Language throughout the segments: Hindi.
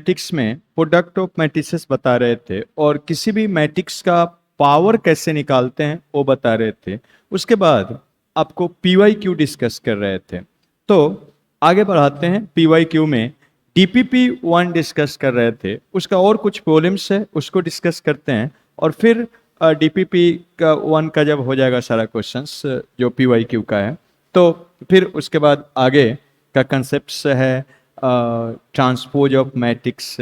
मैट्रिक्स में प्रोडक्ट ऑफ मैट्रिसेस बता रहे थे और किसी भी मैट्रिक्स का पावर कैसे निकालते हैं वो बता रहे थे। उसके बाद आपको पीवाईक्यू डिस्कस कर रहे थे। तो आगे बढ़ाते हैं। पीवाईक्यू में डीपीपी 1 डिस्कस कर रहे थे, उसका और कुछ प्रॉब्लम्स है उसको डिस्कस करते हैं और फिर डीपीपी का 1 का जब हो जाएगा सारा क्वेश्चंस जो पीवाईक्यू का है तो फिर उसके बाद आगे का कंसेप्ट है ट्रांसपोज ऑफ मैट्रिक्स,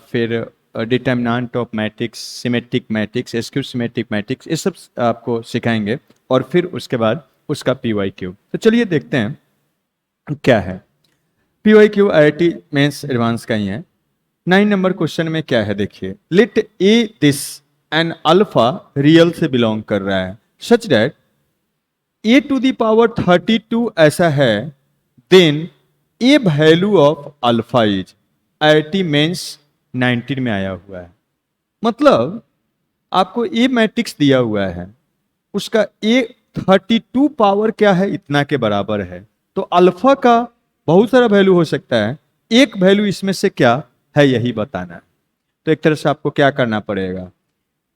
फिर determinant of matrix, symmetric matrix, skew symmetric matrix, ये सब आपको सिखाएंगे और फिर उसके बाद उसका पीवाईक्यू। तो चलिए देखते हैं क्या है पीवाईक्यू। आईआईटी मेंस एडवांस का ही है। 9 नंबर क्वेश्चन में क्या है देखिए, let a this an alpha real से बिलोंग कर रहा है such that A to the power 32 ऐसा है, then a value of alpha is. IIT mains 19 में आया हुआ है। मतलब आपको ए मैट्रिक्स दिया हुआ है, उसका ए 32 पावर क्या है, इतना के बराबर है। तो अल्फा का बहुत सारा वैल्यू हो सकता है, एक वैल्यू इसमें से क्या है यही बताना है। तो एक तरह से आपको क्या करना पड़ेगा,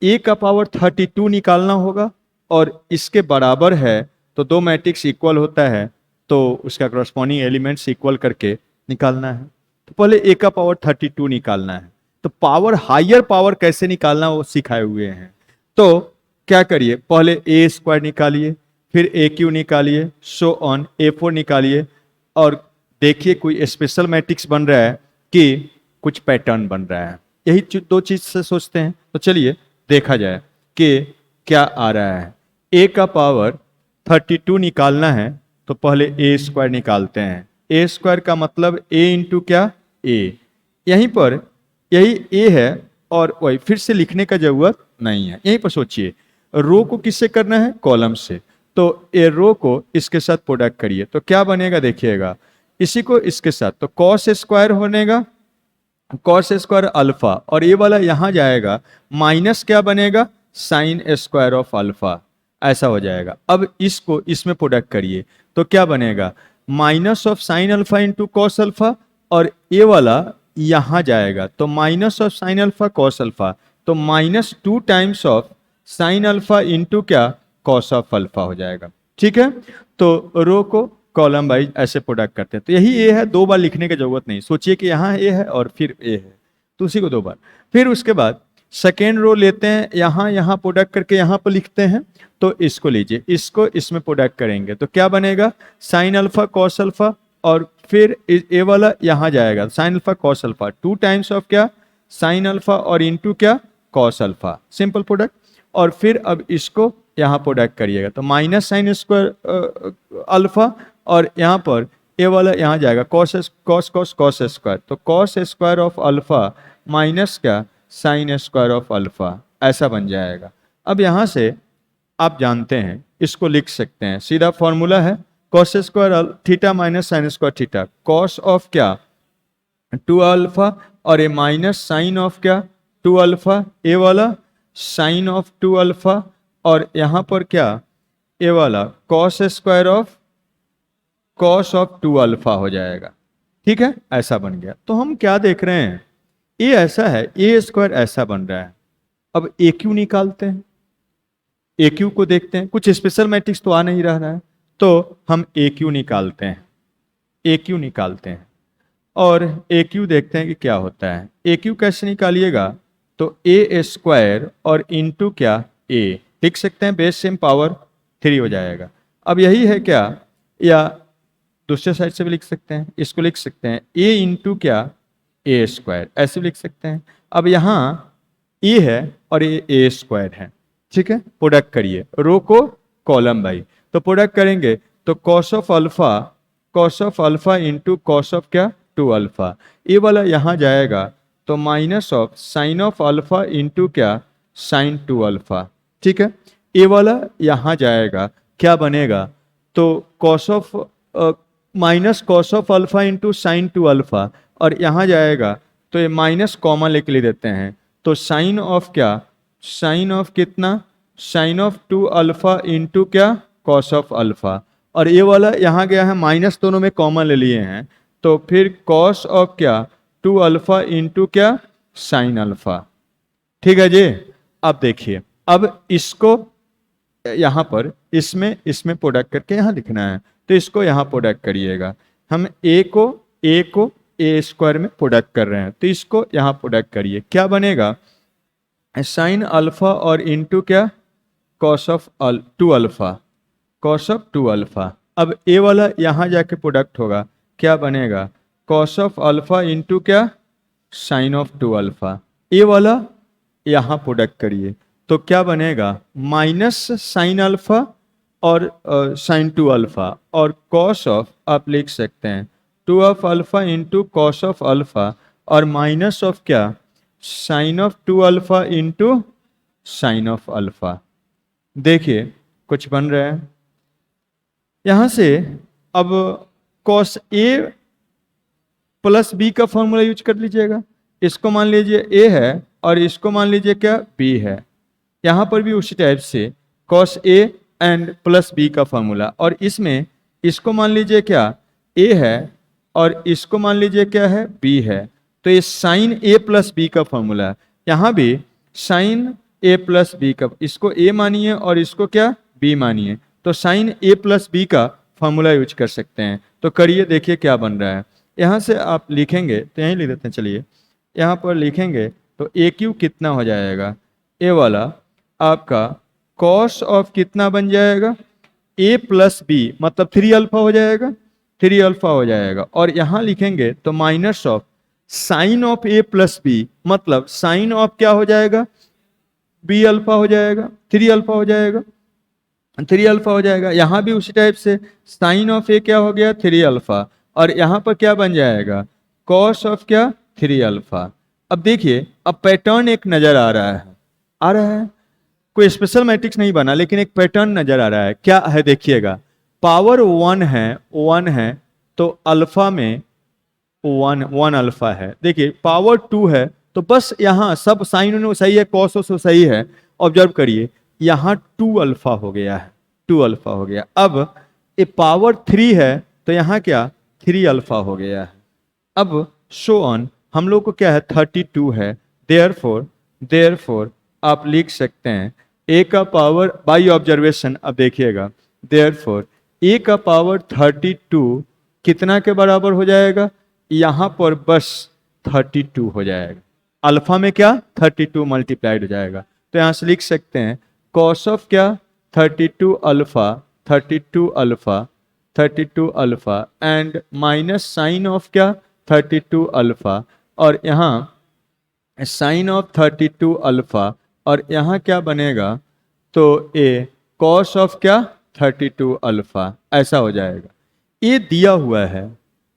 ए का पावर 32 निकालना होगा और इसके बराबर है तो दो मैट्रिक्स इक्वल होता है तो उसका करस्पॉन्डिंग एलिमेंट्स इक्वल करके निकालना है। तो पहले ए का पावर 32 निकालना है। तो पावर हायर पावर कैसे निकालना वो सिखाए हुए हैं। तो क्या करिए, पहले ए स्क्वायर निकालिए, फिर ए क्यू निकालिए, सो ऑन A4 निकालिए और देखिए कोई स्पेशल मैट्रिक्स बन रहा है कि कुछ पैटर्न बन रहा है। यही दो चीज से सोचते हैं। तो चलिए देखा जाए कि क्या आ रहा है। ए का पावर 32 निकालना है तो पहले ए स्क्वायर निकालते हैं। ए स्क्वायर का मतलब ए इंटू क्या, ए। यहीं पर यही ए है और वही फिर से लिखने का जरूरत नहीं है। यहीं पर सोचिए, रो को किससे करना है, कॉलम से। तो ए रो को इसके साथ प्रोडक्ट करिए तो क्या बनेगा देखिएगा, इसी को इसके साथ तो कॉस स्क्वायर बनेगा, कॉस स्क्वायर अल्फा, और ये वाला यहां जाएगा माइनस क्या बनेगा, साइन स्क्वायर ऑफ अल्फा, ऐसा हो जाएगा। अब इसको इसमें प्रोडक्ट करिए तो क्या बनेगा, minus of sine alpha into cos alpha, और ये वाला यहां जाएगा तो minus of sine alpha cos alpha, तो -2 times of sine alpha into क्या, कॉस ऑफ अल्फा हो जाएगा। ठीक है, तो रो को कॉलम वाइज ऐसे प्रोडक्ट करते हैं। तो यही ए है, दो बार लिखने की जरूरत नहीं। सोचिए कि यहाँ ए है और फिर ए है तो उसी को दो बार। फिर उसके बाद सेकेंड रो लेते हैं, यहाँ प्रोडक्ट करके यहाँ पर लिखते हैं। तो इसको लीजिए, इसको इसमें प्रोडक्ट करेंगे तो क्या बनेगा, साइन अल्फा कॉस अल्फा, और फिर ए वाला यहाँ जाएगा sine alpha cos alpha, 2 times of क्या, साइन अल्फा और इंटू क्या, कॉस अल्फा, सिंपल प्रोडक्ट। और फिर अब इसको यहाँ प्रोडक्ट करिएगा तो माइनस साइन स्क्वायर अल्फा, और यहाँ पर ए वाला यहाँ जाएगा cos cos cos cos square, तो cos square of alpha minus क्या, साइन स्क्वायर ऑफ अल्फा, ऐसा बन जाएगा। अब यहाँ से आप जानते हैं इसको लिख सकते हैं, सीधा फॉर्मूला है cos square theta minus sine square theta, cos of क्या 2 अल्फा, और ए माइनस साइन ऑफ क्या 2 अल्फा, ए वाला साइन ऑफ 2 अल्फा, और यहाँ पर क्या ए वाला cos square of cos of 2 alpha हो जाएगा। ठीक है, ऐसा बन गया। तो हम क्या देख रहे हैं, ए ऐसा है, ए स्क्वायर ऐसा बन रहा है। अब ए क्यू निकालते हैं, ए क्यू को देखते हैं, कुछ स्पेशल मैट्रिक्स तो आ नहीं रहा है तो हम ए क्यू निकालते हैं, ए क्यू निकालते हैं और ए क्यू देखते हैं कि क्या होता है। ए क्यू कैसे निकालिएगा, तो ए स्क्वायर और इंटू क्या ए, लिख सकते हैं बेस सेम पावर 3 हो जाएगा। अब यही है क्या, या दूसरे साइड से भी लिख सकते हैं, इसको लिख सकते हैं ए इंटू क्या ए स्क्वायर, ऐसे भी लिख सकते हैं। अब यहाँ ए है और ये ए स्क्वायर है। ठीक है, प्रोडक्ट करिए रो को कॉलम बाई, तो प्रोडक्ट करेंगे तो cos of alpha into cos of क्या 2 अल्फा, ए वाला यहाँ जाएगा तो minus of sine of alpha into क्या साइन 2 अल्फा। ठीक है, ए वाला यहाँ जाएगा, क्या बनेगा, तो cos of minus cos of alpha into sign 2 alpha, और यहाँ जाएगा तो ये माइनस कॉमन लेके ले देते हैं तो साइन ऑफ क्या, साइन ऑफ कितना, साइन ऑफ 2 अल्फा इंटू क्या कॉस ऑफ अल्फा, और ये वाला यहाँ गया है माइनस, दोनों में कॉमन ले लिए हैं तो फिर कॉस ऑफ क्या टू अल्फा इंटू क्या, साइन अल्फा। ठीक है जी। अब देखिए, अब इसको यहां पर इसमें प्रोडक्ट करके यहां लिखना है, तो इसको यहां प्रोडक्ट करिएगा। हम ए को ए स्क्वायर में प्रोडक्ट कर रहे हैं, तो इसको यहां प्रोडक्ट करिए, क्या बनेगा, साइन अल्फा और इंटू क्या, cos of two alpha, cos of two alpha. अब ए वाला यहां जाके प्रोडक्ट होगा, क्या बनेगा, कॉस ऑफ अल्फा इंटू क्या, sine of two alpha. A वाला यहां प्रोडक्ट करिए, तो क्या बनेगा, माइनस साइन अल्फा और साइन टू अल्फा, और कॉस ऑफ आप लिख सकते हैं two of alpha into cos of alpha, और माइनस ऑफ क्या, sine of two alpha into sine of alpha. देखिए कुछ बन रहा है यहां से। अब कॉस ए प्लस बी का फॉर्मूला यूज कर लीजिएगा। इसको मान लीजिए ए है और इसको मान लीजिए क्या, बी है। यहां पर भी उसी टाइप से cos A and plus B का फॉर्मूला, और इसमें इसको मान लीजिए क्या, ए है, और इसको मान लीजिए क्या है, बी है। तो ये साइन ए प्लस बी का फॉर्मूला, यहां भी साइन ए प्लस बी का, इसको ए मानिए और इसको क्या, बी मानिए, तो साइन ए प्लस बी का फॉर्मूला यूज कर सकते हैं। तो करिए, देखिए क्या बन रहा है। यहां से आप लिखेंगे तो यहीं लिख देते हैं, चलिए यहां पर लिखेंगे तो ए क्यू कितना हो जाएगा, ए वाला आपका कॉस ऑफ कितना बन जाएगा, ए प्लस बी, मतलब थ्री अल्फा हो जाएगा, थ्री अल्फा हो जाएगा। और यहां लिखेंगे तो minus of sine of A plus B, मतलब साइन ऑफ क्या हो जाएगा, बी अल्फा हो जाएगा, थ्री अल्फा हो जाएगा, थ्री अल्फा हो जाएगा। यहां भी उसी टाइप से साइन ऑफ ए क्या हो गया, थ्री अल्फा, और यहां पर क्या बन जाएगा, कॉस ऑफ क्या, थ्री अल्फा। अब देखिए, अब पैटर्न एक नजर आ रहा है, आ रहा है, कोई स्पेशल मैट्रिक्स नहीं बना, लेकिन एक पैटर्न नजर आ रहा है। क्या है देखिएगा, पावर वन है तो अल्फा में वन अल्फा है। देखिए पावर टू है तो बस यहाँ सब साइन सही है, कॉस सही है। ऑब्जर्व करिए, यहाँ टू अल्फा हो गया है, टू अल्फा हो गया। अब ये पावर थ्री है तो यहाँ क्या, थ्री अल्फा हो गया है। अब शो ऑन, हम लोग को क्या है, 32 है। देयरफॉर आप लिख सकते हैं ए का पावर बाई ऑब्जर्वेशन। अब देखिएगा, देयरफॉर ए का पावर 32 कितना के बराबर हो जाएगा, यहां पर बस 32 हो जाएगा। अल्फा में क्या, 32 मल्टीप्लाइड हो जाएगा। तो यहां से लिख सकते हैं कॉस ऑफ क्या, 32 alpha, 32 alpha, 32 alpha and minus sine of क्या, 32 अल्फा, और यहाँ साइन ऑफ 32 अल्फा, और यहाँ क्या बनेगा, तो ए कॉस ऑफ क्या, 32 अल्फा, ऐसा हो जाएगा। ये दिया हुआ है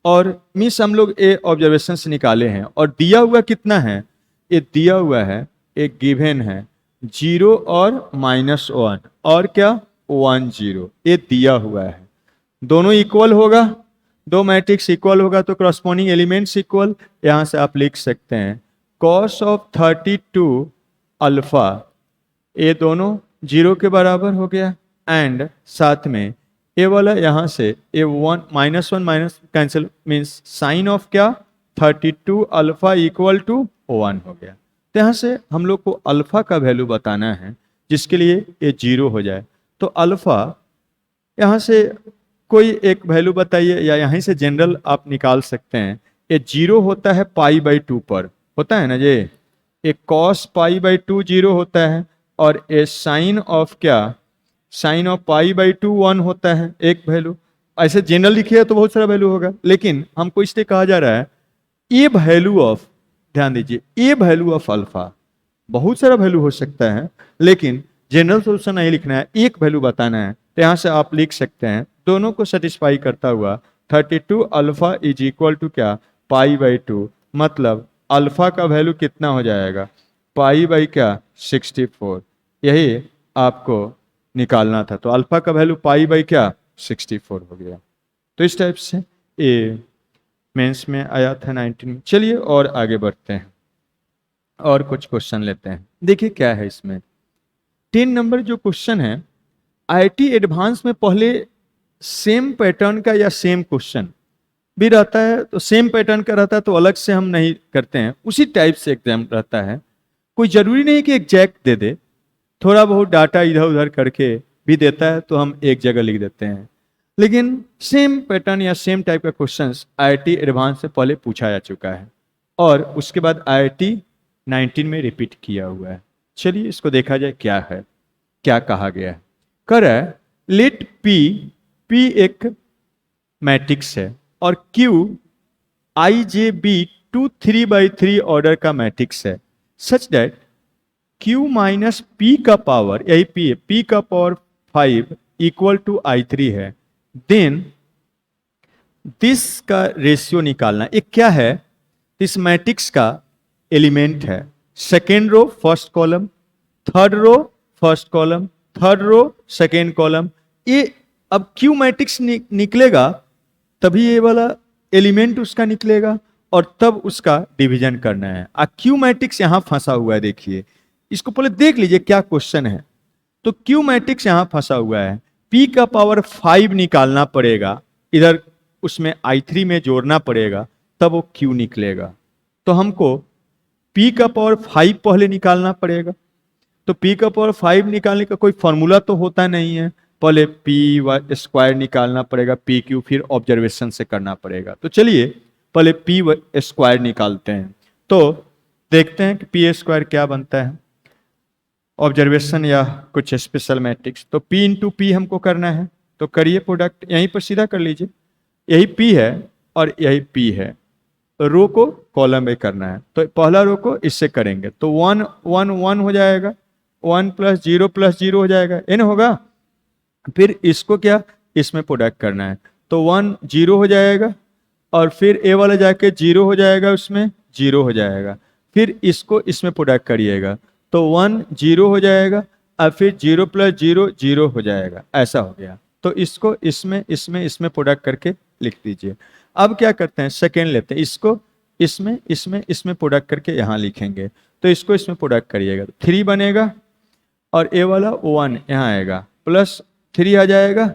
और मिस हम लोग ए ऑब्जर्वेशन से निकाले हैं, और दिया हुआ कितना है, ये दिया हुआ है, एक गिवन है 0 और -1 और क्या 1 0, ये दिया हुआ है। दोनों इक्वल होगा, दो मैट्रिक्स इक्वल होगा तो क्रॉसपोंडिंग एलिमेंट्स इक्वल। यहां से आप लिख सकते हैं कॉस ऑफ 32 अल्फा, ये दोनों 0 के बराबर हो गया, एंड साथ में ए वाला यहां से A one minus cancel, means sine of क्या, 32 अल्फा इक्वल टू 1 हो गया। तो यहां से हम लोग को अल्फा का वैल्यू बताना है, जिसके लिए ये 0 हो जाए। तो अल्फा यहां से कोई एक वैल्यू बताइए, या यहीं से जनरल आप निकाल सकते हैं। ये 0 होता है π/2 पर, होता है ना जी, एक cos π/2 0 होता है, और ए साइन ऑफ क्या, साइन ऑफ π/2 1 होता है, एक वैल्यू। ऐसे जनरल लिखिए तो बहुत सारा वैल्यू होगा, लेकिन हमको इसलिए कहा जा रहा है ए वैल्यू ऑफ, ध्यान दीजिए, ए वैल्यू ऑफ अल्फा, बहुत सारा वैल्यू हो सकता है, लेकिन जनरल सोल्यूशन नहीं लिखना है, एक वैल्यू बताना है। तो यहां से आप लिख सकते हैं दोनों को सेटिस्फाई करता हुआ 32 अल्फा इज इक्वल टू क्या, π/2, मतलब अल्फा का वैल्यू कितना हो जाएगा, π/क्या 64, यही आपको निकालना था। तो अल्फा का वैल्यू π/क्या 64 हो गया। तो इस टाइप से ये मेंस में आया था 19 में। चलिए और आगे बढ़ते हैं और कुछ क्वेश्चन लेते हैं। देखिए क्या है इसमें, 10 नंबर जो क्वेश्चन है, आईआईटी एडवांस में पहले सेम पैटर्न का या सेम क्वेश्चन भी रहता है तो सेम पैटर्न का रहता है, तो अलग से हम नहीं करते हैं, उसी टाइप से एग्जाम रहता है। कोई जरूरी नहीं कि एग्जैक्ट दे दे, थोड़ा बहुत डाटा इधर उधर करके भी देता है तो हम एक जगह लिख देते हैं। लेकिन सेम पैटर्न या सेम टाइप का क्वेश्चंस आईआईटी एडवांस से पहले पूछा जा चुका है और उसके बाद आईआईटी 19 में रिपीट किया हुआ है। चलिए इसको देखा जाए क्या है, क्या कहा गया है। कह रहा है लेट पी एक मैट्रिक्स है और Q I J B 2 3/3 order का मैट्रिक्स है, such that Q minus P का पावर, यही P है, P का पावर 5 इक्वल टू I3 है, देन दिस का रेशियो निकालना। एक क्या है, इस मैट्रिक्स का एलिमेंट है, second row first column, third row first column, third row second column. ये अब Q मैट्रिक्स निकलेगा तभी ये वाला एलिमेंट उसका निकलेगा और तब उसका डिवीजन करना है। Q मैट्रिक्स यहां फंसा हुआ है, देखिए इसको पहले देख लीजिए क्या क्वेश्चन है। तो Q मैट्रिक्स यहां फंसा हुआ है, P का पावर 5 निकालना पड़ेगा, इधर उसमें I3 में जोड़ना पड़ेगा तब वो Q निकलेगा। तो हमको P का पावर 5 पहले निकालना पड़ेगा। तो P का पावर 5 निकालने का कोई फॉर्मूला तो होता नहीं है, पहले P स्क्वायर निकालना पड़ेगा, PQ फिर ऑब्जर्वेशन से करना पड़ेगा। तो चलिए पहले P स्क्वायर निकालते हैं, तो देखते हैं कि P स्क्वायर क्या बनता है, ऑब्जर्वेशन या कुछ स्पेशल मैट्रिक्स। तो P इंटू P हमको करना है, तो करिए प्रोडक्ट, यहीं पर सीधा कर लीजिए, यही P है और यही P है, रो को कॉलम में करना है। तो पहला रो को इससे करेंगे तो 1 1 1 हो जाएगा, 1 प्लस जीरो हो जाएगा, n होगा। फिर इसको क्या इसमें प्रोडक्ट करना है, तो 1 0 हो जाएगा और फिर ए वाला जाके 0 हो जाएगा, उसमें 0 हो जाएगा। फिर इसको इसमें प्रोडक्ट करिएगा तो 1 0 हो जाएगा और फिर 0 प्लस 0 0 हो जाएगा, ऐसा हो गया। तो इसको इसमें प्रोडक्ट करके लिख दीजिए। अब क्या करते हैं, सेकेंड लेते हैं, इसको इसमें प्रोडक्ट करके यहाँ लिखेंगे। तो इसको इसमें प्रोडक्ट करिएगा तो 3 बनेगा और ए वाला 1 यहाँ आएगा, प्लस 3 आ जाएगा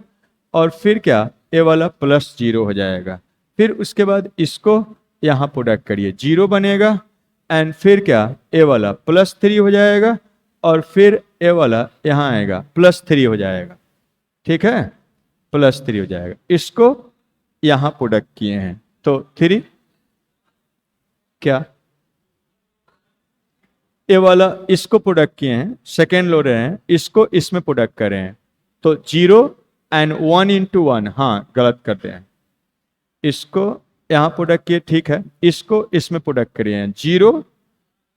और फिर क्या ए वाला प्लस 0 हो जाएगा। फिर उसके बाद इसको यहाँ प्रोडक्ट करिए, 0 बनेगा एंड फिर क्या ए वाला प्लस 3 हो जाएगा और फिर ए वाला यहाँ आएगा प्लस 3 हो जाएगा, ठीक है, प्लस 3 हो जाएगा। इसको यहाँ प्रोडक्ट किए हैं तो 3 क्या ए वाला इसको प्रोडक्ट किए हैं, सेकेंड लो रहे हैं, इसको इसमें प्रोडक्ट कर रहे हैं तो 0 एंड 1 इंटू 1, हाँ गलत करते हैं, इसको यहाँ प्रोडक्ट किए, ठीक है, इसको इसमें प्रोडक्ट करिए 0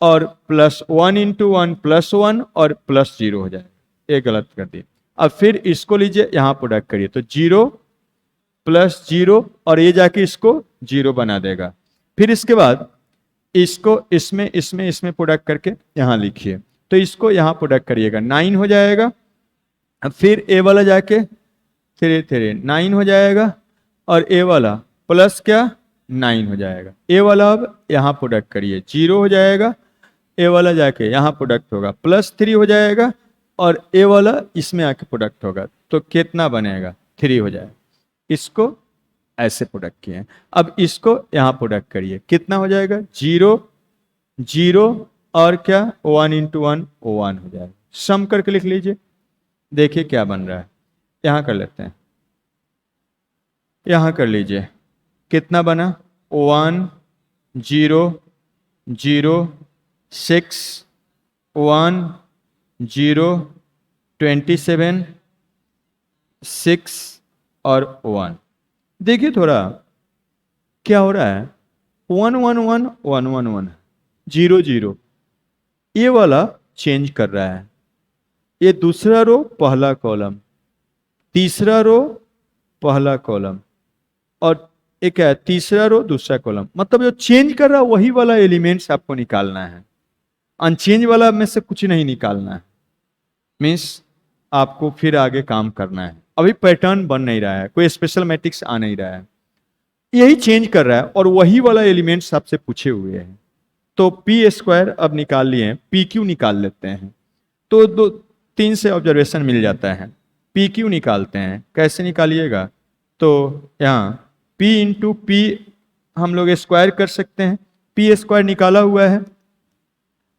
और प्लस 1 इंटू 1 प्लस 1 और प्लस 0 हो जाएगा, ये गलत कर दिए। अब फिर इसको लीजिए यहाँ प्रोडक्ट करिए तो 0 प्लस 0 और ये जाके इसको 0 बना देगा। फिर इसके बाद इसको इसमें प्रोडक्ट करके यहाँ लिखिए, तो इसको यहाँ प्रोडक्ट करिएगा 9 हो जाएगा। अब फिर ए वाला जाके 3 9 हो जाएगा और ए वाला प्लस क्या 9 हो जाएगा। ए वाला अब यहाँ प्रोडक्ट करिए 0 हो जाएगा, ए वाला जाके यहाँ प्रोडक्ट होगा प्लस 3 हो जाएगा और ए वाला इसमें आके प्रोडक्ट होगा तो कितना बनेगा 3 हो जाएगा। इसको ऐसे प्रोडक्ट किए। अब इसको यहाँ प्रोडक्ट करिए, कितना हो जाएगा 0 0 और क्या 1 इंटू 1 1 हो जाएगा। सम करके लिख लीजिए, देखिए क्या बन रहा है। यहाँ कर लेते हैं, यहाँ कर लीजिए, कितना बना 1 0 0 6 1 0 27 6 और 1। देखिए थोड़ा क्या हो रहा है, 1 1 1 1 1 1 0 0, ये वाला चेंज कर रहा है, ये दूसरा रो पहला कॉलम, तीसरा रो पहला कॉलम और एक है तीसरा रो दूसरा कॉलम, मतलब जो चेंज कर रहा है वही वाला एलिमेंट्स आपको निकालना है, अनचेंज वाला में से कुछ नहीं निकालना है। मीन्स आपको फिर आगे काम करना है, अभी पैटर्न बन नहीं रहा है, कोई स्पेशल मैट्रिक्स आ नहीं रहा है, यही चेंज कर रहा है और वही वाला एलिमेंट्स आपसे पूछे हुए हैं। तो पी स्क्वायर अब निकाल लिए, पी क्यू निकाल लेते हैं, तो 3 से ऑब्जर्वेशन मिल जाता है। पी क्यू निकालते हैं, कैसे निकालिएगा, तो यहाँ P इंटू पी हम लोग स्क्वायर कर सकते हैं, पी स्क्वायर निकाला हुआ है,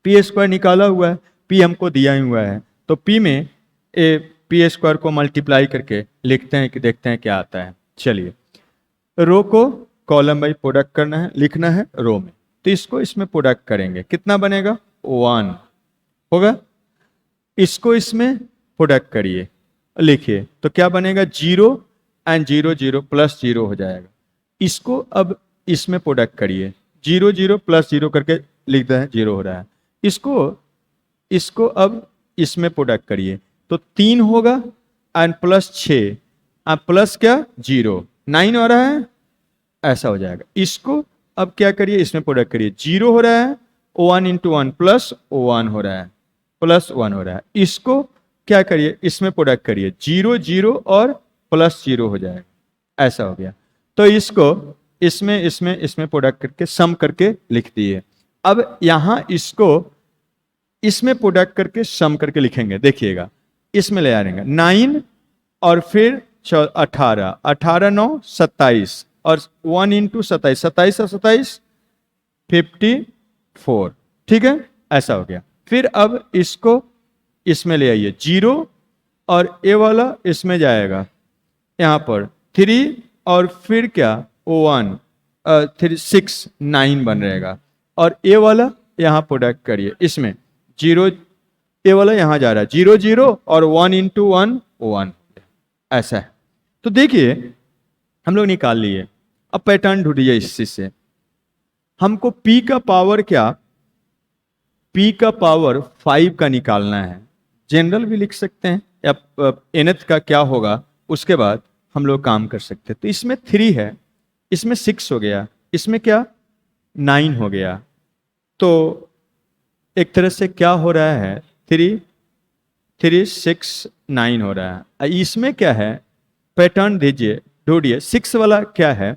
पी स्क्वायर निकाला हुआ है, पी हमको दिया ही हुआ है, तो पी में पी स्क्वायर को मल्टीप्लाई करके लिखते हैं कि देखते हैं क्या आता है। चलिए, रो को कॉलम बाई प्रोडक्ट करना है, लिखना है रो में, तो इसको इसमें प्रोडक्ट करेंगे, कितना बनेगा 1 होगा, इसको इसमें प्रोडक्ट करिए, लिखिए तो क्या बनेगा 0 एंड 0 0 प्लस 0 हो जाएगा। इसको अब इसमें प्रोडक्ट करिए, 0 0 प्लस 0 करके लिख दें 0 हो रहा है, इसको अब इसमें प्रोडक्ट करिए तो 3 होगा एंड प्लस 6 एंड प्लस क्या 0 9 हो रहा है, ऐसा हो जाएगा। इसको अब क्या करिए इसमें प्रोडक्ट करिए, 0 हो रहा है 1 इंटू 1 प्लस 1 हो रहा है, प्लस 1 हो रहा है, इसको क्या करिए इसमें प्रोडक्ट करिए, 0 0 और प्लस 0 हो जाएगा, ऐसा हो गया। तो इसको इसमें प्रोडक्ट करके सम करके लिख दिए। अब यहां इसको इसमें प्रोडक्ट करके सम करके लिखेंगे, देखिएगा इसमें ले आएंगे 9 और फिर 18 18 9 27 और 1 इंटू 27 27 और 27 54, ठीक है, ऐसा हो गया। फिर अब इसको इसमें ले आइए 0 और ए वाला इसमें जाएगा यहां पर 3 और फिर क्या 1 3 6 9 बन रहेगा, और ए वाला यहां प्रोडक्ट करिए इसमें 0 ए वाला यहां जा रहा है 0 0 और 1 इंटू 1 1, ऐसा है। तो देखिए हम लोग निकाल लिए, अब पैटर्न ढूंढिए इस चीज से, हमको P का पावर क्या, P का पावर 5 का निकालना है, जनरल भी लिख सकते हैं या nth का क्या होगा उसके बाद हम लोग काम कर सकते हैं। तो इसमें 3 है, इसमें 6 हो गया, इसमें क्या 9 हो गया, तो एक तरह से क्या हो रहा है 3 3 6 9 हो रहा है। इसमें क्या है पैटर्न दीजिए, ढूंढिए 6 वाला क्या है,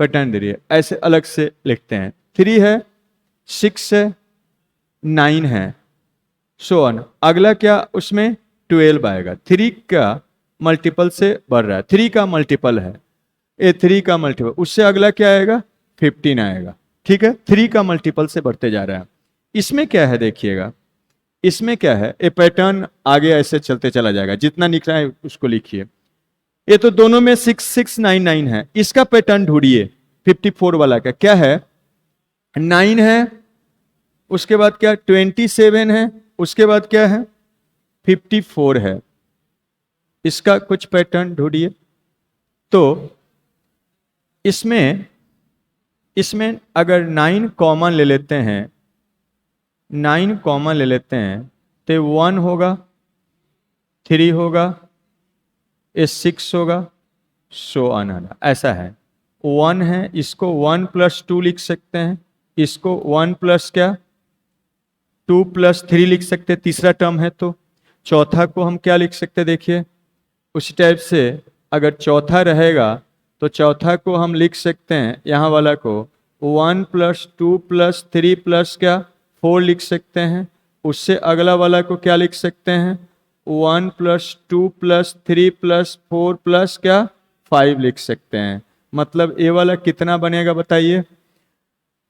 पैटर्न दीजिए, ऐसे अलग से लिखते हैं, 3 है 6 है 9 है, सो ऑन। अगला क्या उसमें 12 आएगा, 3 का मल्टीपल से बढ़ रहा है, 3 का मल्टीपल है, ये 3 का मल्टीपल, उससे अगला क्या आएगा 15 आएगा, ठीक है, 3 का मल्टीपल से बढ़ते जा रहा है। इसमें क्या है देखिएगा, इसमें क्या है, ये पैटर्न आगे ऐसे चलते चला जाएगा, जितना लिख रहा है उसको लिखिए। ये तो दोनों में 6 6 9 9 है, इसका पैटर्न ढूंढिए 54 वाला का क्या है 9 है, उसके बाद क्या 27 है, उसके बाद क्या है 54 है, इसका कुछ पैटर्न ढूंढिए। तो इसमें अगर 9 कॉमन ले लेते हैं, 9 कॉमन ले लेते हैं तो 1 होगा 3 होगा ये 6 होगा, सो ऑन, ऐसा है। 1 है, इसको 1 प्लस 2 लिख सकते हैं, इसको 1 प्लस क्या 2 प्लस 3 लिख सकते हैं, तीसरा टर्म है। तो चौथा को हम क्या लिख सकते हैं देखिए, उसी टाइप से अगर चौथा रहेगा तो चौथा को हम लिख सकते हैं यहाँ वाला को 1 प्लस 2 प्लस 3 प्लस क्या 4 लिख सकते हैं, उससे अगला वाला को क्या लिख सकते हैं 1 प्लस 2 प्लस 3 प्लस 4 प्लस क्या 5 लिख सकते हैं। मतलब ये वाला कितना बनेगा बताइए,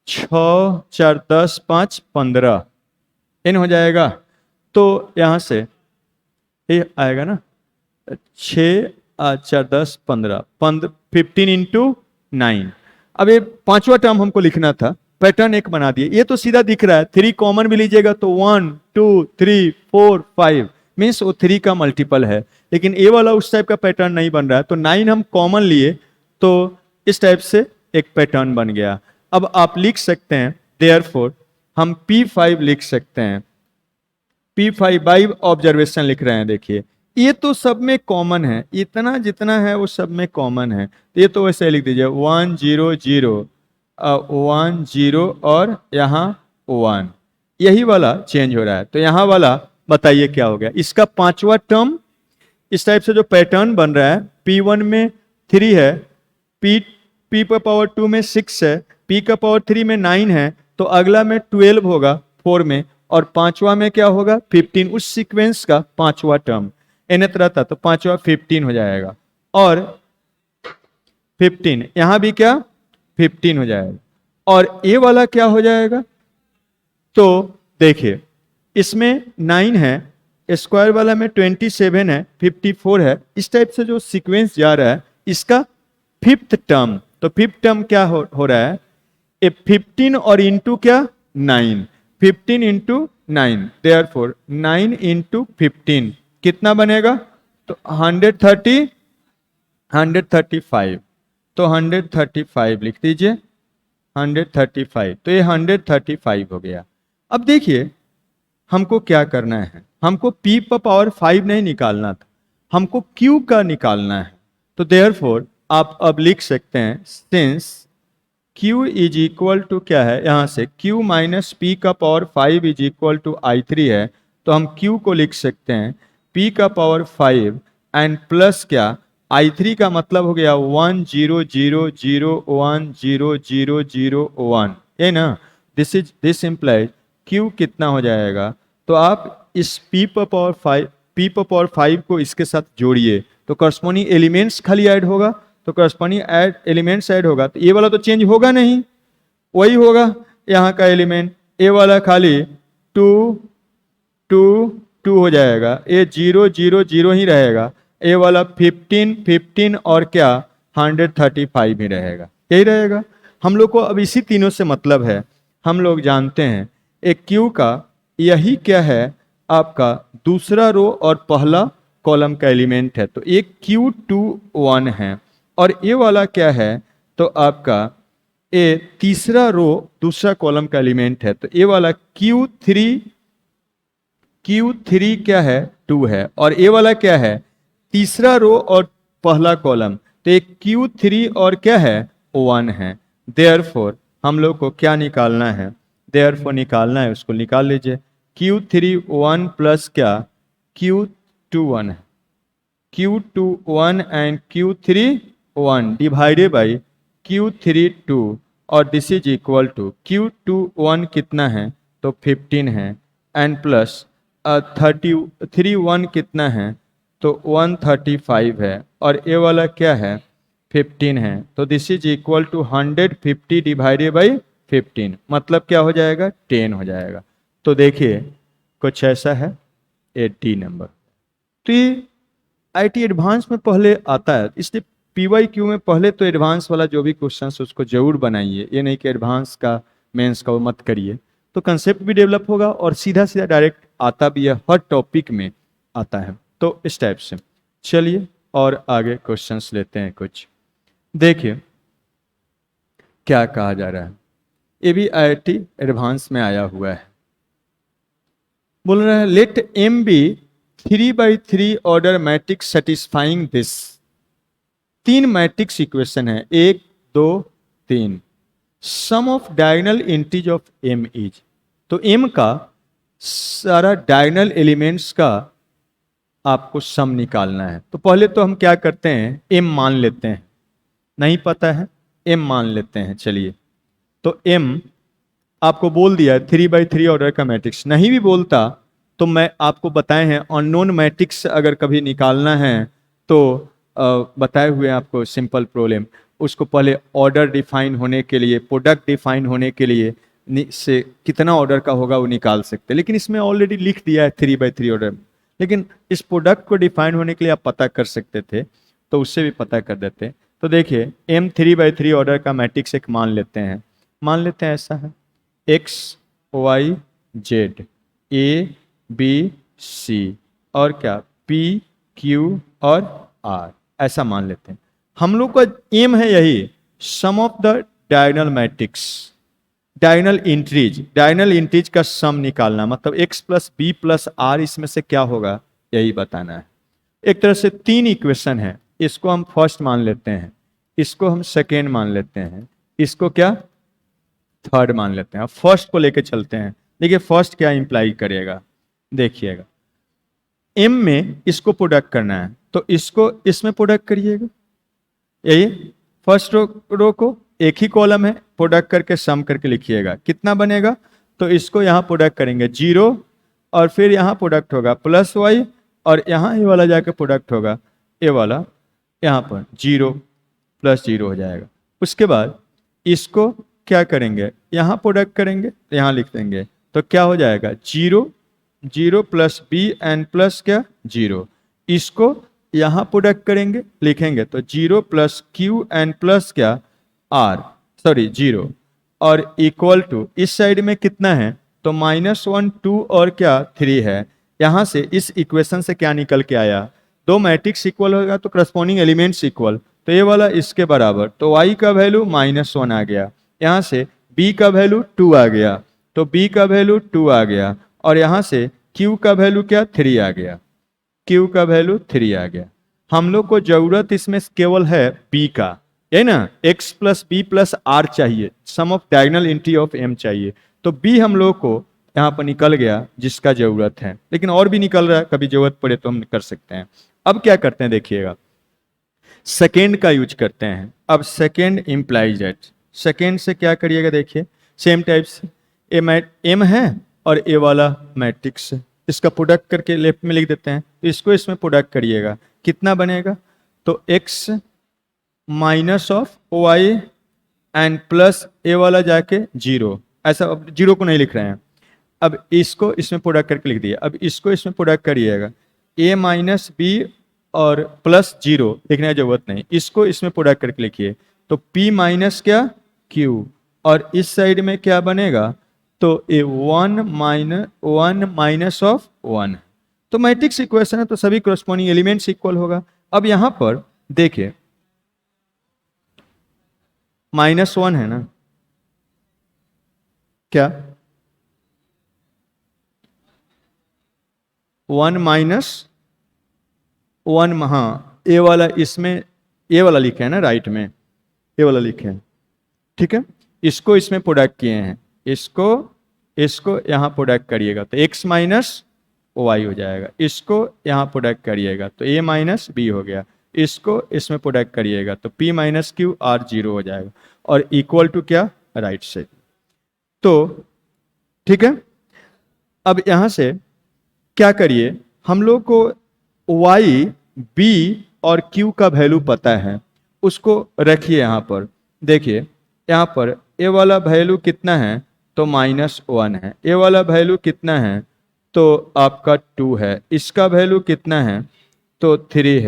6 4 10 5 15 n हो जाएगा। तो यहाँ से ये आएगा ना 6 4 10 15 15 इंटू 9। अब ये पांचवा टर्म हमको लिखना था, पैटर्न एक बना दिए, ये तो सीधा दिख रहा है, 3 कॉमन भी लीजिएगा तो 1 2 3 4 5 मीन्स वो 3 का मल्टीपल है, लेकिन ये वाला उस टाइप का पैटर्न नहीं बन रहा है, तो 9 हम कॉमन लिए तो इस टाइप से एक पैटर्न बन गया। अब आप लिख सकते हैं देयरफॉर हम P5 लिख सकते हैं, P5 बाई ऑब्जर्वेशन लिख रहे हैं, देखिए ये तो सब में कॉमन है, इतना जितना है वो सब में कॉमन है, तो ये तो वैसे लिख दीजिए 1 0 0 1 0 और यहाँ 1, यही वाला चेंज हो रहा है। तो यहाँ वाला बताइए क्या हो गया, इसका पांचवा टर्म इस टाइप से जो पैटर्न बन रहा है, P1 में 3 है, P पर पावर 2 में 6 है, P का पावर 3 में 9 है, तो अगला में 12 होगा 4 में, और पांचवा में क्या होगा 15, उस सीक्वेंस का पांचवा टर्म nth रहता तो पांचवा 15 हो जाएगा। और 15, यहां भी क्या 15 हो जाएगा, और ए वाला क्या हो जाएगा, तो देखिए इसमें 9 है, स्क्वायर वाला में 27 है, 54 है, इस टाइप से जो सीक्वेंस जा रहा है इसका फिफ्थ टर्म, तो फिफ्थ टर्म क्या हो रहा है, ए 15 और इंटू क्या 9, 15 इंटू 9, देयरफॉर 9 इंटू 15 कितना बनेगा, तो 130, 135, तो 135 लिख दीजिए, 135, तो ये 135 हो गया। अब देखिए हमको क्या करना है, हमको p पर पावर 5 नहीं निकालना था, हमको q का निकालना है, तो देयरफॉर आप अब लिख सकते हैं since q is equal to क्या है, यहां से q माइनस पी का power 5 is equal to i3 है, तो हम q को लिख सकते हैं p का पावर 5 एंड प्लस क्या i3 का मतलब हो गया 1 0 0 0 1 0 0 0 1, ये ना, दिस इम्प्लाइज q कितना हो जाएगा, तो आप इस p पर पावर 5 को इसके साथ जोड़िए, तो करस्पॉन्डिंग एलिमेंट्स खाली ऐड होगा, तो करस्पॉन्डिंग एलिमेंट्स ऐड होगा, तो ये वाला तो चेंज होगा नहीं, वही होगा यहाँ का एलिमेंट, ए वाला खाली 2 2 2 हो जाएगा, ये 0 0 0 ही रहेगा, ए वाला 15 15 और क्या 135 ही रहेगा, यही रहेगा। हम लोग को अब इसी तीनों से मतलब है, हम लोग जानते हैं एक क्यू का यही क्या है आपका दूसरा रो और पहला कॉलम का एलिमेंट है, तो एक Q21 है, और ये वाला क्या है, तो आपका ये तीसरा रो दूसरा कॉलम का एलिमेंट है, तो ये वाला Q3 क्या है 2 है, और ये वाला क्या है तीसरा रो और पहला कॉलम, तो एक Q3 और क्या है 1 है, देयरफॉर हम लोग को क्या निकालना है, देयरफॉर निकालना है, उसको निकाल लीजिए, Q31 प्लस क्या Q21 है, Q21 and Q31 divided by Q32, और this is equal to Q21 कितना है, तो 15 है, एंड प्लस 31 कितना है, तो 135 है, और ए वाला क्या है 15 है, तो this is equal to 150 divided by 15, मतलब क्या हो जाएगा 10 हो जाएगा। तो देखिए कुछ ऐसा है 80 नंबर, तो ये आईटी एडवांस में पहले आता है, इसलिए पीवाईक्यू में पहले तो एडवांस वाला जो भी क्वेश्चन है उसको जरूर बनाइए, ये नहीं कि एडवांस का मेंस का वो मत करिए, तो कंसेप्ट भी डेवलप होगा और सीधा सीधा डायरेक्ट आता भी है, हर टॉपिक में आता है, तो इस टाइप से। चलिए और आगे क्वेश्चंस लेते हैं कुछ, देखिए क्या कहा जा रहा है, ये भी आईआईटी एडवांस में आया हुआ है, बोल रहा है let M be 3/3 order matrix satisfying this, 3 matrix equation है 1 2 3, sum of diagonal entries of M is, तो एम का सारा डायगोनल एलिमेंट्स का आपको सम निकालना है, तो पहले तो हम क्या करते हैं एम मान लेते हैं, नहीं पता है एम मान लेते हैं, चलिए तो एम आपको बोल दिया 3/3 ऑर्डर का मैट्रिक्स, नहीं भी बोलता तो मैं आपको बताए हैं अननोन मैट्रिक्स अगर कभी निकालना है तो बताए हुए आपको सिंपल प्रॉब्लम, उसको पहले ऑर्डर डिफाइन होने के लिए, प्रोडक्ट डिफाइन होने के लिए से कितना ऑर्डर का होगा वो निकाल सकते हैं, लेकिन इसमें ऑलरेडी लिख दिया है 3/3 ऑर्डर, लेकिन इस प्रोडक्ट को डिफाइन होने के लिए आप पता कर सकते थे, तो उससे भी पता कर देते। तो देखिए एम 3/3 ऑर्डर का मैट्रिक्स एक मान लेते हैं ऐसा है X Y Z A B C और क्या पी क्यू और आर, ऐसा मान लेते हैं। हम लोग का एम है यही sum of the diagonal matrix, diagonal entries का सम निकालना, मतलब x plus B plus R इसमें से क्या होगा यही बताना है। एक तरह से 3 इक्वेशन है, इसको हम फर्स्ट मान लेते हैं, इसको हम सेकेंड मान लेते हैं, इसको क्या थर्ड मान लेते हैं। फर्स्ट को लेके चलते हैं, देखिए फर्स्ट क्या इंप्लाई करेगा, देखिएगा m में इसको प्रोडक्ट करना है तो इसको इसमें प्रोडक्ट करिएगा, यही फर्स्ट रो को एक ही कॉलम है, प्रोडक्ट करके सम करके लिखिएगा कितना बनेगा, तो इसको यहाँ प्रोडक्ट करेंगे 0 और फिर यहाँ प्रोडक्ट होगा प्लस y और यहाँ ये वाला जाके प्रोडक्ट होगा ये वाला यहाँ पर 0, प्लस 0 हो जाएगा। उसके बाद इसको क्या करेंगे, यहाँ प्रोडक्ट करेंगे, यहाँ लिख देंगे, तो क्या हो जाएगा 0 0 प्लस बी एन प्लस क्या 0। इसको यहाँ प्रोडक्ट करेंगे, लिखेंगे तो 0 प्लस क्यू एन प्लस क्या आर, सॉरी 0, और इक्वल टू इस साइड में कितना है तो -1 2 और क्या 3 है। यहाँ से इस इक्वेशन से क्या निकल के आया, दो मैट्रिक्स इक्वल होगा तो करस्पॉन्डिंग एलिमेंट्स इक्वल, तो ये वाला इसके बराबर, तो y का वैल्यू -1 आ गया, यहाँ से b का वैल्यू 2 आ गया, तो b का वैल्यू 2 आ गया, और यहाँ से q का वैल्यू क्या 3 आ गया, q का वैल्यू 3 आ गया। हम लोग को जरूरत इसमें केवल है b का, है ना, x plus B plus R चाहिए, sum of diagonal entry of m चाहिए, तो b हम लोग को यहाँ पर निकल गया जिसका जरूरत है, लेकिन और भी निकल रहा है, कभी जरूरत पड़े तो हम कर सकते हैं। अब क्या करते हैं देखिएगा, सेकेंड का यूज करते हैं। अब सेकेंड इम्प्लाइज एट, सेकेंड से क्या करिएगा देखिए, सेम टाइप से एम है और ए वाला मैट्रिक्स है, इसका प्रोडक्ट करके लेफ्ट में लिख देते हैं, तो इसको इसमें प्रोडक्ट करिएगा, कितना बनेगा तो x minus of Y and plus A वाला जाके 0, ऐसा अब 0 को नहीं लिख रहे हैं, अब इसको इसमें प्रोडक्ट करके लिख दिया, अब इसको इसमें प्रोडक्ट करिएगा, a माइनस बी और प्लस 0 लिखने की जरूरत नहीं, इसको इसमें प्रोडक्ट करके लिखिए, तो p माइनस क्या q, और इस साइड में क्या बनेगा तो ए 1 माइनस ऑफ 1, तो मैट्रिक्स इक्वेशन है तो सभी करस्पॉन्डिंग एलिमेंट्स इक्वल होगा। अब यहां पर देखिए -1 है ना, क्या 1 माइनस 1, हाँ ए वाला, इसमें ए वाला लिखे है ना राइट में, ए वाला लिखे हैं, ठीक है, इसको इसमें प्रोडक्ट किए हैं, इसको यहाँ प्रोडक्ट करिएगा तो x माइनस वाई हो जाएगा, इसको यहाँ प्रोडक्ट करिएगा तो a माइनस बी हो गया, इसको इसमें प्रोडक्ट करिएगा तो p माइनस क्यू आर 0 हो जाएगा, और इक्वल टू क्या राइट साइड, तो ठीक है। अब यहाँ से क्या करिए, हम लोग को y b और q का वैल्यू पता है, उसको रखिए यहाँ पर, देखिए यहाँ पर a वाला वैल्यू कितना है तो -1 है, a वाला वैल्यू कितना है तो आपका 2 है, इसका वैल्यू कितना है तो 3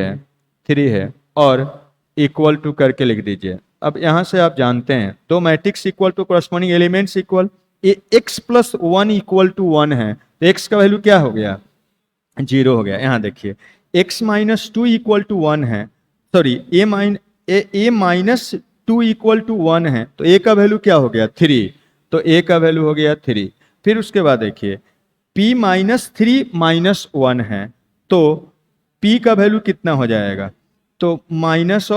है, और इक्वल टू करके लिख दीजिए। अब यहाँ से आप जानते हैं दो matrix equal to corresponding elements equal, x plus 1 equal to 1 है, तो x का वैल्यू क्या हो गया 0 हो गया। यहाँ देखिए x माइनस 2 इक्वल टू 1 है, sorry a minus 2 equal to 1 है, तो a का वैल्यू क्या हो गया 3, तो a का वैल्यू हो गया 3। फिर उसके बाद देखिए p माइनस 3 माइनस 1 है, तो p का वैल्यू कितना हो जाएगा तो प्लस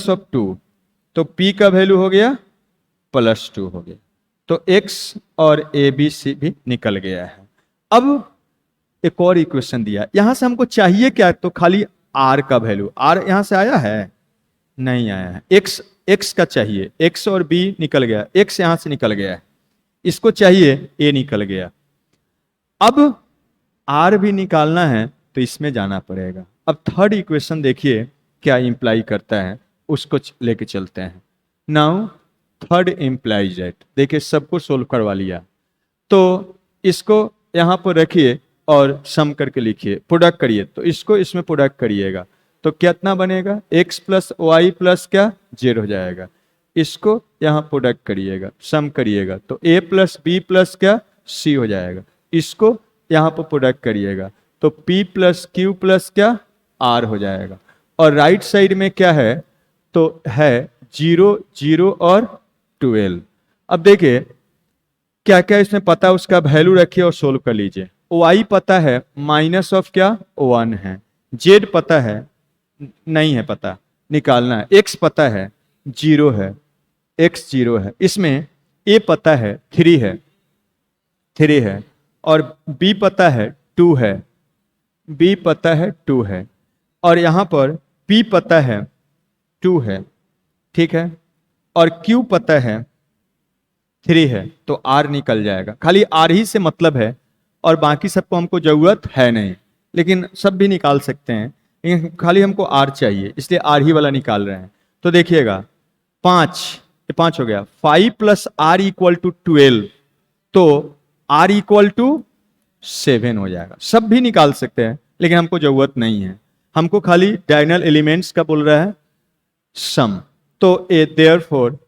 ऑफ 2, तो p का वैल्यू हो गया +2 हो गया, तो x और a b c भी निकल गया है। अब एक और इक्वेशन दिया, यहां से हमको चाहिए क्या तो खाली r का वैल्यू, r यहां से आया है नहीं आया है, x का चाहिए, x और b निकल गया, x यहां से निकल गया है, इसको चाहिए a निकल गया। अब r भी निकालना है तो इसमें जाना पड़ेगा। अब थर्ड इक्वेशन देखिए क्या इंप्लाई करता है, उसको लेके चलते हैं। नाउ थर्ड इंप्लाइज दैट, देखिए सबको सोल्व करवा लिया, तो इसको यहां पर रखिए और सम करके लिखिए, प्रोडक्ट करिए, तो इसको इसमें प्रोडक्ट करिएगा तो कितना बनेगा x प्लस वाई प्लस क्या 0 हो जाएगा, इसको यहाँ प्रोडक्ट करिएगा, सम करिएगा तो a प्लस बी प्लस क्या c हो जाएगा, इसको यहाँ पर प्रोडक्ट करिएगा तो p प्लस क्यू प्लस क्या r हो जाएगा, और राइट साइड में क्या है तो है 0 0 और 12। अब देखिए क्या क्या इसमें पता, उसका वैल्यू रखिए और सोल्व कर लीजिए। y पता है माइनस ऑफ क्या 1 है, z पता है नहीं है पता, निकालना है, x पता है 0 है, x 0 है, इसमें a पता है 3 है, और b पता है 2 है, b पता है 2 है, और यहाँ पर p पता है 2 है, ठीक है, और q पता है 3 है, तो r निकल जाएगा, खाली r ही से मतलब है और बाकी सबको हमको जरूरत है नहीं, लेकिन सब भी निकाल सकते हैं। लेकिन खाली हमको आर चाहिए, इसलिए आर ही वाला निकाल रहे हैं। तो देखिएगा 5, ये 5 हो गया, 5 प्लस आर इक्वल टू 12, तो आर इक्वल टू 7 हो जाएगा। सब भी निकाल सकते हैं लेकिन हमको जरूरत नहीं है, हमको खाली डायगोनल एलिमेंट्स का बोल रहा है सम। तो ए देयरफॉर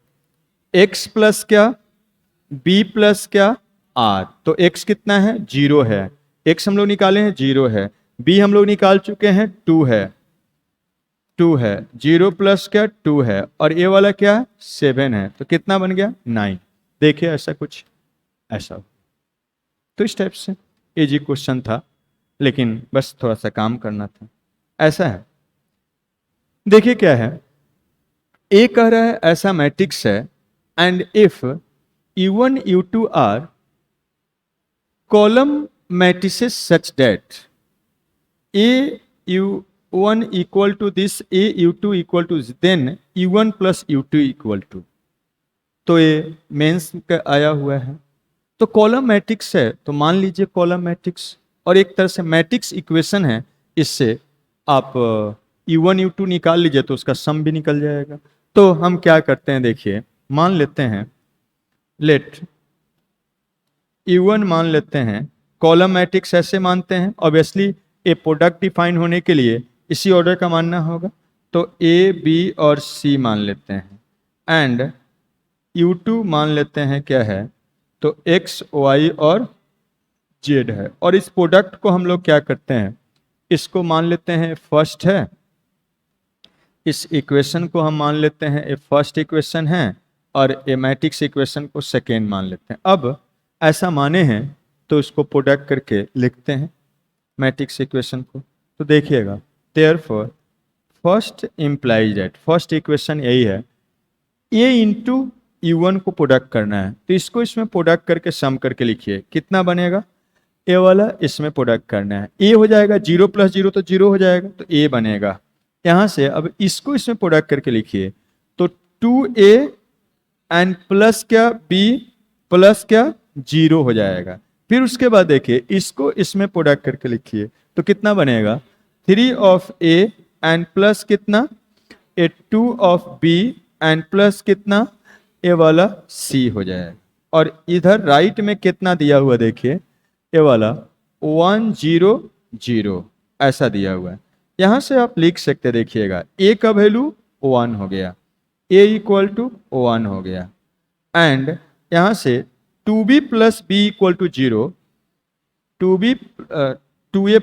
x प्लस क्या, b प्लस क्या, r। तो x कितना है, 0 है, x हम लोग निकाले हैं 0 है, b हम लोग निकाल चुके हैं 2 है, 2 है, 0 प्लस क्या 2 है, और ये वाला क्या है 7 है, तो कितना बन गया 9। देखिए ऐसा कुछ ऐसा, तो इस टाइप से इजी क्वेश्चन था, लेकिन बस थोड़ा सा काम करना था। ऐसा है, देखिए क्या है, ए कह रहा है ऐसा मैट्रिक्स है, and if u1 u2 are column matrices such that A u1 equal to this, A u2 equal to, then u1 plus u2 equal to. तो ये मेंस का आया हुआ है, तो कॉलम मैट्रिक्स है तो मान लीजिए कॉलम मैट्रिक्स, और एक तरह से मैट्रिक्स इक्वेशन है, इससे आप u1 u2 निकाल लीजिए तो उसका सम भी निकल जाएगा। तो हम क्या करते हैं, देखिए मान लेते हैं, लेट u1 मान लेते हैं, कॉलम मैट्रिक्स ऐसे मानते हैं, ऑब्वियसली ए प्रोडक्ट डिफाइन होने के लिए इसी ऑर्डर का मानना होगा, तो ए बी और सी मान लेते हैं, एंड u2 मान लेते हैं क्या है, तो x y और z है, और इस प्रोडक्ट को हम लोग क्या करते हैं, इसको मान लेते हैं फर्स्ट है, इस इक्वेशन को हम मान लेते हैं ये फर्स्ट इक्वेशन है, और ए मैट्रिक्स इक्वेशन को सेकेंड मान लेते हैं। अब ऐसा माने हैं तो इसको प्रोडक्ट करके लिखते हैं मैट्रिक्स इक्वेशन को। तो देखिएगा, therefore first implies that, first equation यही है, ए इंटू u1 को प्रोडक्ट करना है, तो इसको इसमें प्रोडक्ट करके सम करके लिखिए, कितना बनेगा, ए वाला इसमें प्रोडक्ट करना है, ए हो जाएगा 0 प्लस 0 तो 0 हो जाएगा, तो ए बनेगा। यहां से अब इसको इसमें प्रोडक्ट करके लिखिए, तो 2a एंड प्लस क्या b प्लस क्या 0 हो जाएगा। फिर उसके बाद देखिए इसको इसमें प्रोडक्ट करके लिखिए, तो कितना बनेगा, 3 ऑफ a एंड प्लस कितना, ए 2 ऑफ b एंड प्लस कितना, ए वाला c हो जाएगा। और इधर राइट में कितना दिया हुआ देखिए, ए वाला 1 0 0 ऐसा दिया हुआ है। यहां से आप लिख सकते, देखिएगा a का वैल्यू 1 हो गया, a इक्वल टू 1 हो गया, एंड यहां से 2b plus b equal to 0, 2a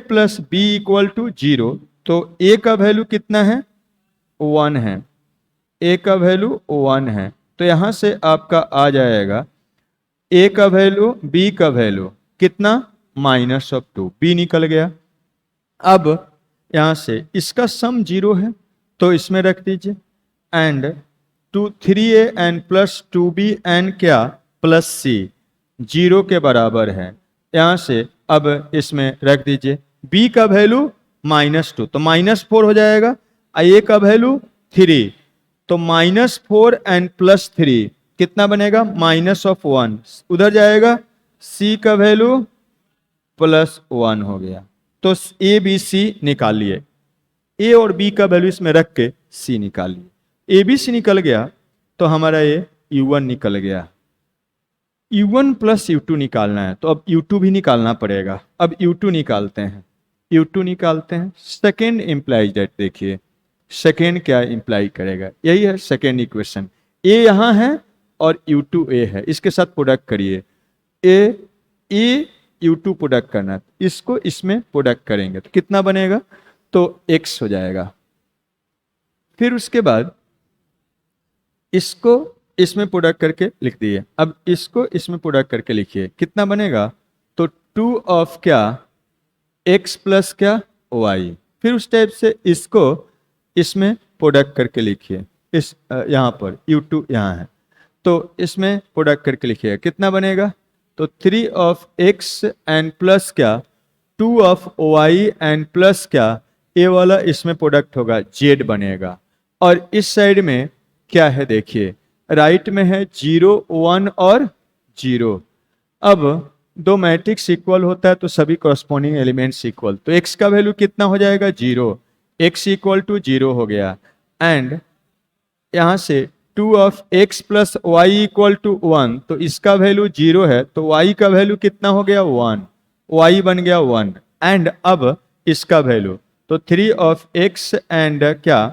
plus b equal to 0, तो a का वैल्यू कितना है 1 है, a का वैल्यू 1 है, तो यहां से आपका आ जाएगा a का वैल्यू b का वैल्यू कितना -2, b निकल गया। अब यहां से इसका सम 0 है तो इसमें रख दीजिए, and 3a N plus 2b N क्या प्लस c 0 के बराबर है, यहां से अब इसमें रख दीजिए b का वैल्यू -2 तो -4 हो जाएगा, a का वैल्यू 3 तो -4 एंड प्लस 3 कितना बनेगा -1, उधर जाएगा c का वैल्यू +1 हो गया। तो ए बी सी निकाल लिए, ए और बी का वैल्यू इसमें रख के सी निकाल लिए, ए बी सी निकल गया तो हमारा ये u1 निकल गया। u1 प्लस u2 निकालना है तो अब u2 भी निकालना पड़ेगा। अब u2 निकालते हैं, u2 निकालते हैं, सेकेंड इम्प्लाइज दैट, देखिए सेकेंड क्या इम्प्लाई करेगा, यही है सेकेंड इक्वेशन, ए यहाँ है और u2 ए है, इसके साथ प्रोडक्ट करिए, ए u2 प्रोडक्ट करना है, इसको इसमें प्रोडक्ट करेंगे तो कितना बनेगा, तो x हो जाएगा। फिर उसके बाद इसको इसमें प्रोडक्ट करके लिख दिए, अब इसको इसमें प्रोडक्ट करके लिखिए, कितना बनेगा, तो 2 ऑफ क्या x प्लस क्या y। फिर उस टाइप से इसको इसमें प्रोडक्ट करके लिखिए, इस यहाँ पर u2 यहाँ है तो इसमें प्रोडक्ट करके लिखिए, कितना बनेगा, तो 3 ऑफ x एंड प्लस क्या 2 ऑफ y एंड प्लस क्या ए वाला इसमें प्रोडक्ट होगा z बनेगा। और इस साइड में क्या है देखिए, राइट में है 0 1 और 0। अब दो मैट्रिक्स इक्वल होता है तो सभी कॉरस्पॉन्डिंग एलिमेंट्स इक्वल, तो x का वैल्यू कितना हो जाएगा 0, x इक्वल टू 0 हो गया। एंड यहाँ से 2 of x plus Y equal to 1, तो इसका वैल्यू 0 है तो y का वैल्यू कितना हो गया 1, y बन गया 1। एंड अब इसका वैल्यू तो 3 ऑफ x एंड क्या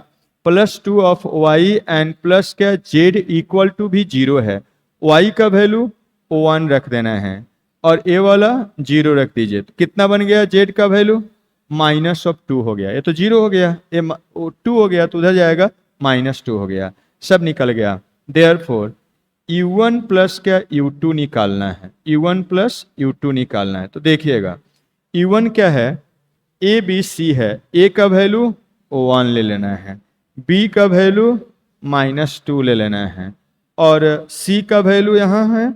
plus 2 of y and plus क्या z इक्वल टू भी 0 है, y का वैल्यू 1 रख देना है और ए वाला 0 रख दीजिए, तो कितना बन गया z का वैल्यू -2 हो गया। ये तो 0 हो गया, ये 2 हो गया तो उधर जाएगा -2 हो गया, सब निकल गया। देयरफॉर u1 प्लस क्या u2 निकालना है, u1 प्लस u2 निकालना है। तो देखिएगा u1 क्या है, ए बी सी है, ए का वैल्यू 1 ले लेना है, बी का वैल्यू -2 ले लेना है और सी का वैल्यू यहाँ है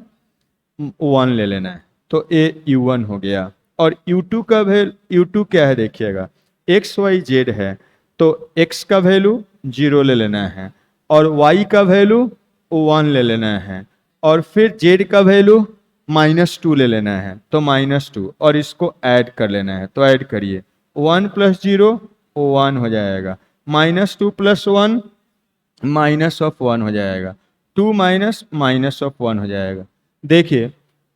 1 ले लेना है, तो ए u1 हो गया। और u2 का वैल्यू u2 क्या है देखिएगा, एक्स वाई जेड है तो x का वैल्यू 0 ले लेना है और y का वैल्यू 1 ले लेना है और फिर z का वैल्यू -2 ले लेना है, तो -2 और इसको ऐड कर लेना है, तो ऐड करिए 1 प्लस 0 1 हो जाएगा, -2 प्लस 1 -1 हो जाएगा, 2 माइनस -1 हो जाएगा। देखिए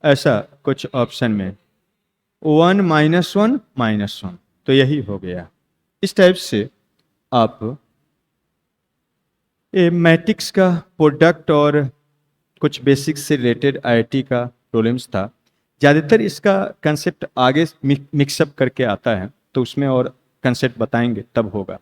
ऐसा कुछ ऑप्शन में 1 -1 -1, तो यही हो गया। इस टाइप से आप ये मैट्रिक्स का प्रोडक्ट और कुछ बेसिक्स से रिलेटेड आईआईटी का प्रॉब्लम्स था। ज़्यादातर इसका कंसेप्ट आगे मिक्सअप करके आता है, तो उसमें और कंसेप्ट बताएंगे तब होगा।